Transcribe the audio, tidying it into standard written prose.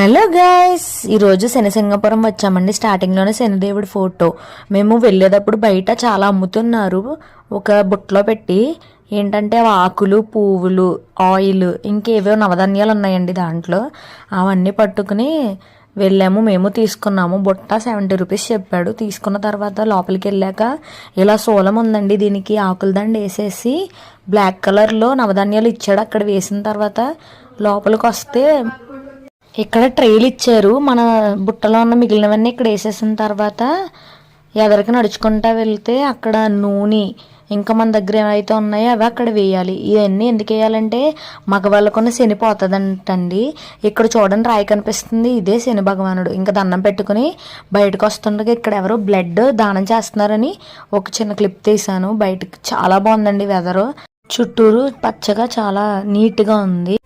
Hello guys, ఈరోజు శనిసింగపురం వచ్చామండి. స్టార్టింగ్లోనే శనిదేవుడి ఫోటో. మేము వెళ్ళేటప్పుడు బయట చాలా అమ్ముతున్నారు, ఒక బుట్టలో పెట్టి. ఏంటంటే ఆకులు, పువ్వులు, ఆయిల్, ఇంకేవో నవధాన్యాలు ఉన్నాయండి దాంట్లో. అవన్నీ పట్టుకుని వెళ్ళాము. మేము తీసుకున్నాము. బుట్ట 70 రూపీస్ చెప్పాడు. తీసుకున్న తర్వాత లోపలికి వెళ్ళాక ఇలా సోలం ఉందండి, దీనికి ఆకుల దండ వేసేసి బ్లాక్ కలర్లో నవధాన్యాలు ఇచ్చాడు. అక్కడ వేసిన తర్వాత లోపలికి వస్తే ఇక్కడ ట్రైలు ఇచ్చారు. మన బుట్టలో ఉన్న మిగిలినవన్నీ ఇక్కడ వేసేసిన తర్వాత ఎదరికి నడుచుకుంటా వెళ్తే అక్కడ నూనె, ఇంకా మన దగ్గర ఏమైతే ఉన్నాయో అవి అక్కడ వేయాలి. ఇవన్నీ ఎందుకు వేయాలంటే మగవాళ్ళకున్న శని పోతుందంటండి. ఇక్కడ చూడండి, రాయి కనిపిస్తుంది, ఇదే శని భగవానుడు. ఇంకా దండం పెట్టుకుని బయటకు వస్తుండగా ఇక్కడ ఎవరో బ్లడ్ దానం చేస్తున్నారని ఒక చిన్న క్లిప్ తీసాను. బయటకు చాలా బాగుందండి వెదరు, చుట్టూరు పచ్చగా చాలా నీట్గా ఉంది.